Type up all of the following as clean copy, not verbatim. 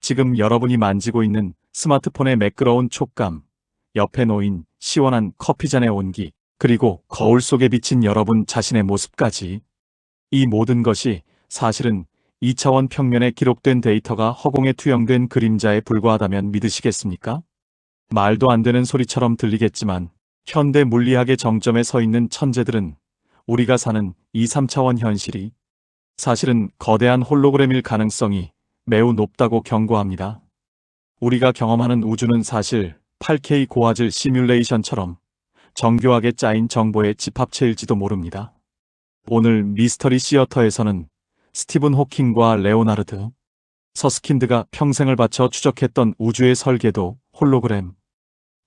지금 여러분이 만지고 있는 스마트폰의 매끄러운 촉감, 옆에 놓인 시원한 커피잔의 온기, 그리고 거울 속에 비친 여러분 자신의 모습까지. 이 모든 것이 사실은 2차원 평면에 기록된 데이터가 허공에 투영된 그림자에 불과하다면 믿으시겠습니까? 말도 안 되는 소리처럼 들리겠지만 현대 물리학의 정점에 서 있는 천재들은 우리가 사는 2, 3차원 현실이 사실은 거대한 홀로그램일 가능성이 매우 높다고 경고합니다. 우리가 경험하는 우주는 사실 8K 고화질 시뮬레이션처럼 정교하게 짜인 정보의 집합체일지도 모릅니다. 오늘 미스터리 시어터에서는 스티븐 호킹과 레오나르드 서스킨드가 평생을 바쳐 추적했던 우주의 설계도, 홀로그램,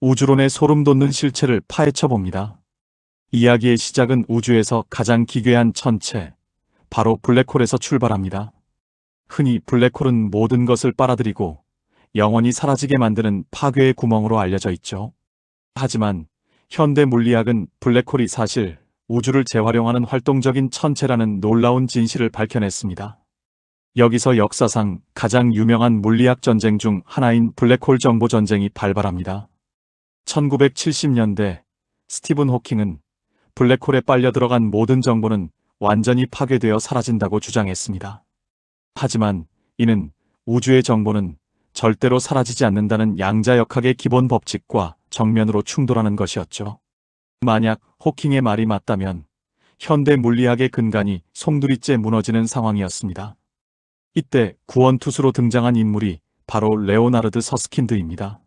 우주론의 소름 돋는 실체를 파헤쳐 봅니다. 이야기의 시작은 우주에서 가장 기괴한 천체, 바로 블랙홀에서 출발합니다. 흔히 블랙홀은 모든 것을 빨아들이고 영원히 사라지게 만드는 파괴의 구멍으로 알려져 있죠. 하지만 현대 물리학은 블랙홀이 사실 우주를 재활용하는 활동적인 천체라는 놀라운 진실을 밝혀냈습니다. 여기서 역사상 가장 유명한 물리학 전쟁 중 하나인 블랙홀 정보 전쟁이 발발합니다. 1970년대 스티븐 호킹은 블랙홀에 빨려 들어간 모든 정보는 완전히 파괴되어 사라진다고 주장했습니다. 하지만 이는 우주의 정보는 절대로 사라지지 않는다는 양자역학의 기본 법칙과 정면으로 충돌하는 것이었죠. 만약 호킹의 말이 맞다면 현대 물리학의 근간이 송두리째 무너지는 상황이었습니다. 이때 구원투수로 등장한 인물이 바로 레오나르드 서스킨드입니다.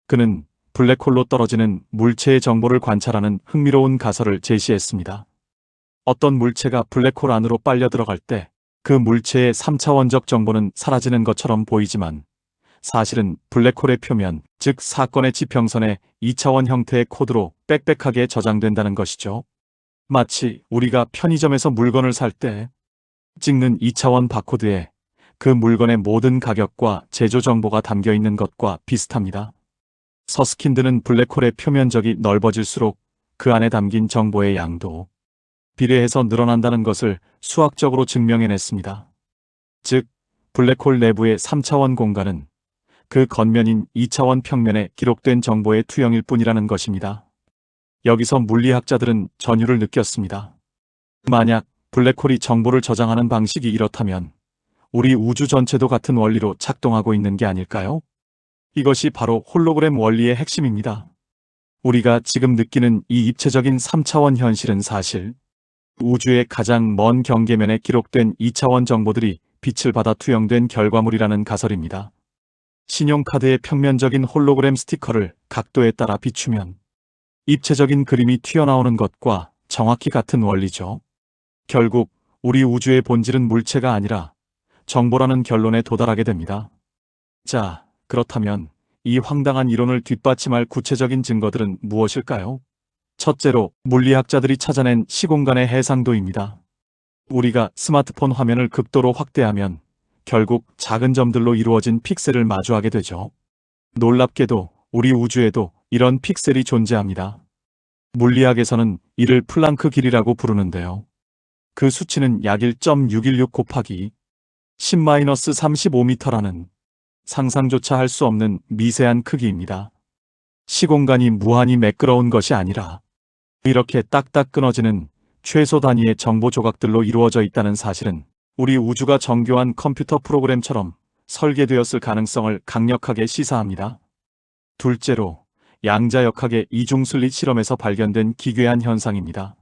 그는 블랙홀로 떨어지는 물체의 정보를 관찰하는 흥미로운 가설을 제시했습니다. 어떤 물체가 블랙홀 안으로 빨려 들어갈 때 그 물체의 3차원적 정보는 사라지는 것처럼 보이지만 사실은 블랙홀의 표면, 즉 사건의 지평선에 2차원 형태의 코드로 빽빽하게 저장된다는 것이죠. 마치 우리가 편의점에서 물건을 살 때 찍는 2차원 바코드에 그 물건의 모든 가격과 제조 정보가 담겨 있는 것과 비슷합니다. 서스킨드는 블랙홀의 표면적이 넓어질수록 그 안에 담긴 정보의 양도 비례해서 늘어난다는 것을 수학적으로 증명해냈습니다. 즉, 블랙홀 내부의 3차원 공간은 그 겉면인 2차원 평면에 기록된 정보의 투영일 뿐이라는 것입니다. 여기서 물리학자들은 전율을 느꼈습니다. 만약 블랙홀이 정보를 저장하는 방식이 이렇다면 우리 우주 전체도 같은 원리로 작동하고 있는 게 아닐까요? 이것이 바로 홀로그램 원리의 핵심입니다. 우리가 지금 느끼는 이 입체적인 3차원 현실은 사실 우주의 가장 먼 경계면에 기록된 2차원 정보들이 빛을 받아 투영된 결과물이라는 가설입니다. 신용카드의 평면적인 홀로그램 스티커를 각도에 따라 비추면 입체적인 그림이 튀어나오는 것과 정확히 같은 원리죠. 결국 우리 우주의 본질은 물체가 아니라 정보라는 결론에 도달하게 됩니다. 자, 그렇다면 이 황당한 이론을 뒷받침할 구체적인 증거들은 무엇일까요? 첫째로 물리학자들이 찾아낸 시공간의 해상도입니다. 우리가 스마트폰 화면을 극도로 확대하면 결국 작은 점들로 이루어진 픽셀을 마주하게 되죠. 놀랍게도 우리 우주에도 이런 픽셀이 존재합니다. 물리학에서는 이를 플랑크 길이라고 부르는데요. 그 수치는 약 1.616 곱하기 10-35m라는 상상조차 할 수 없는 미세한 크기입니다. 시공간이 무한히 매끄러운 것이 아니라 이렇게 딱딱 끊어지는 최소 단위의 정보 조각들로 이루어져 있다는 사실은 우리 우주가 정교한 컴퓨터 프로그램처럼 설계되었을 가능성을 강력하게 시사합니다. 둘째로 양자역학의 이중슬릿 실험에서 발견된 기괴한 현상입니다.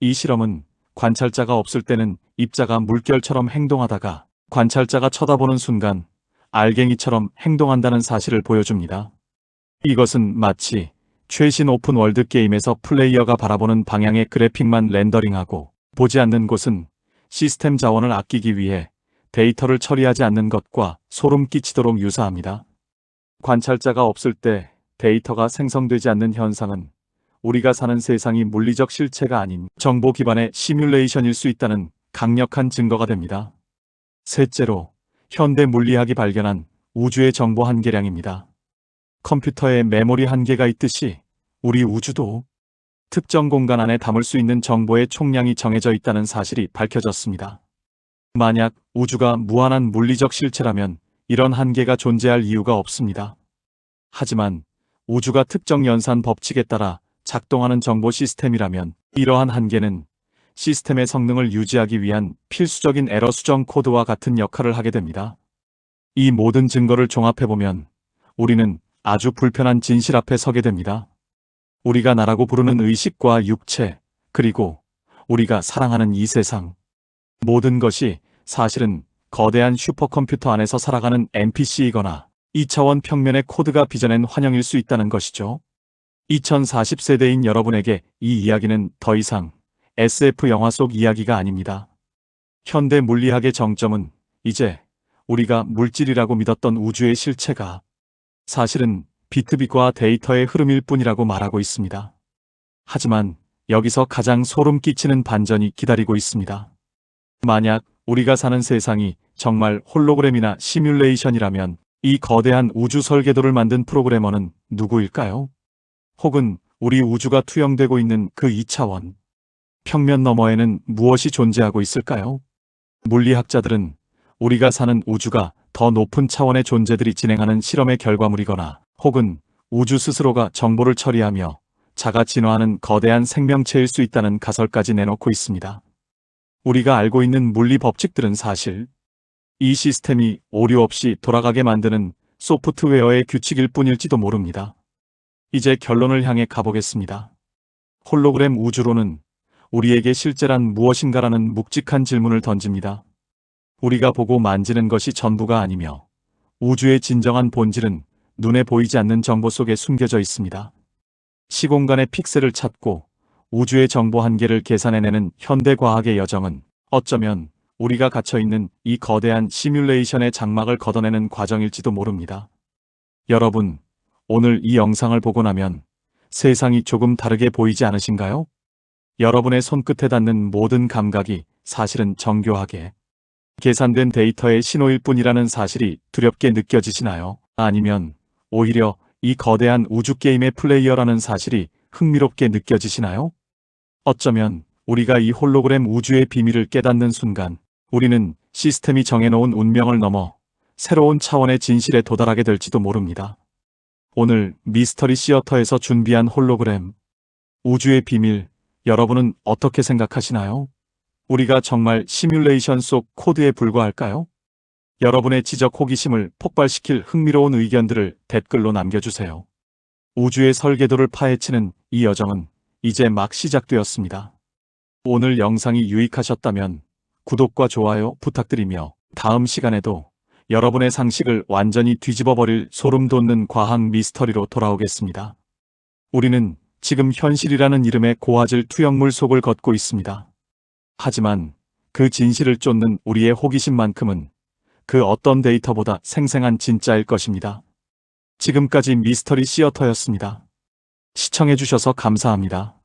이 실험은 관찰자가 없을 때는 입자가 물결처럼 행동하다가 관찰자가 쳐다보는 순간 알갱이처럼 행동한다는 사실을 보여줍니다. 이것은 마치 최신 오픈 월드 게임에서 플레이어가 바라보는 방향의 그래픽만 렌더링하고 보지 않는 곳은 시스템 자원을 아끼기 위해 데이터를 처리하지 않는 것과 소름 끼치도록 유사합니다. 관찰자가 없을 때 데이터가 생성되지 않는 현상은 우리가 사는 세상이 물리적 실체가 아닌 정보 기반의 시뮬레이션일 수 있다는 강력한 증거가 됩니다. 셋째로 현대 물리학이 발견한 우주의 정보 한계량입니다. 컴퓨터에 메모리 한계가 있듯이 우리 우주도 특정 공간 안에 담을 수 있는 정보의 총량이 정해져 있다는 사실이 밝혀졌습니다. 만약 우주가 무한한 물리적 실체라면 이런 한계가 존재할 이유가 없습니다. 하지만 우주가 특정 연산 법칙에 따라 작동하는 정보 시스템이라면 이러한 한계는 시스템의 성능을 유지하기 위한 필수적인 에러 수정 코드와 같은 역할을 하게 됩니다. 이 모든 증거를 종합해보면 우리는 아주 불편한 진실 앞에 서게 됩니다. 우리가 나라고 부르는 의식과 육체, 그리고 우리가 사랑하는 이 세상, 모든 것이 사실은 거대한 슈퍼컴퓨터 안에서 살아가는 NPC이거나 2차원 평면의 코드가 빚어낸 환영일 수 있다는 것이죠. 2040세대인 여러분에게 이 이야기는 더 이상 SF 영화 속 이야기가 아닙니다. 현대 물리학의 정점은 이제 우리가 물질이라고 믿었던 우주의 실체가 사실은 비트빗과 데이터의 흐름일 뿐이라고 말하고 있습니다. 하지만 여기서 가장 소름 끼치는 반전이 기다리고 있습니다. 만약 우리가 사는 세상이 정말 홀로그램이나 시뮬레이션이라면 이 거대한 우주 설계도를 만든 프로그래머는 누구일까요? 혹은 우리 우주가 투영되고 있는 그 2차원 평면 너머에는 무엇이 존재하고 있을까요? 물리학자들은 우리가 사는 우주가 더 높은 차원의 존재들이 진행하는 실험의 결과물이거나 혹은 우주 스스로가 정보를 처리하며 자가 진화하는 거대한 생명체일 수 있다는 가설까지 내놓고 있습니다. 우리가 알고 있는 물리 법칙들은 사실 이 시스템이 오류 없이 돌아가게 만드는 소프트웨어의 규칙일 뿐일지도 모릅니다. 이제 결론을 향해 가보겠습니다. 홀로그램 우주론은 우리에게 실제란 무엇인가라는 묵직한 질문을 던집니다. 우리가 보고 만지는 것이 전부가 아니며 우주의 진정한 본질은 눈에 보이지 않는 정보 속에 숨겨져 있습니다. 시공간의 픽셀을 찾고 우주의 정보 한계를 계산해내는 현대 과학의 여정은 어쩌면 우리가 갇혀있는 이 거대한 시뮬레이션의 장막을 걷어내는 과정일지도 모릅니다. 여러분, 오늘 이 영상을 보고 나면 세상이 조금 다르게 보이지 않으신가요? 여러분의 손끝에 닿는 모든 감각이 사실은 정교하게 계산된 데이터의 신호일 뿐이라는 사실이 두렵게 느껴지시나요? 아니면 오히려 이 거대한 우주 게임의 플레이어라는 사실이 흥미롭게 느껴지시나요? 어쩌면 우리가 이 홀로그램 우주의 비밀을 깨닫는 순간 우리는 시스템이 정해놓은 운명을 넘어 새로운 차원의 진실에 도달하게 될지도 모릅니다. 오늘 미스터리 시어터에서 준비한 홀로그램 우주의 비밀, 여러분은 어떻게 생각하시나요? 우리가 정말 시뮬레이션 속 코드에 불과할까요? 여러분의 지적 호기심을 폭발시킬 흥미로운 의견들을 댓글로 남겨주세요. 우주의 설계도를 파헤치는 이 여정은 이제 막 시작되었습니다. 오늘 영상이 유익하셨다면 구독과 좋아요 부탁드리며 다음 시간에도 여러분의 상식을 완전히 뒤집어버릴 소름 돋는 과학 미스터리로 돌아오겠습니다. 우리는 지금 현실이라는 이름의 고화질 투영물 속을 걷고 있습니다. 하지만 그 진실을 쫓는 우리의 호기심만큼은 그 어떤 데이터보다 생생한 진짜일 것입니다. 지금까지 미스터리 시어터였습니다. 시청해주셔서 감사합니다.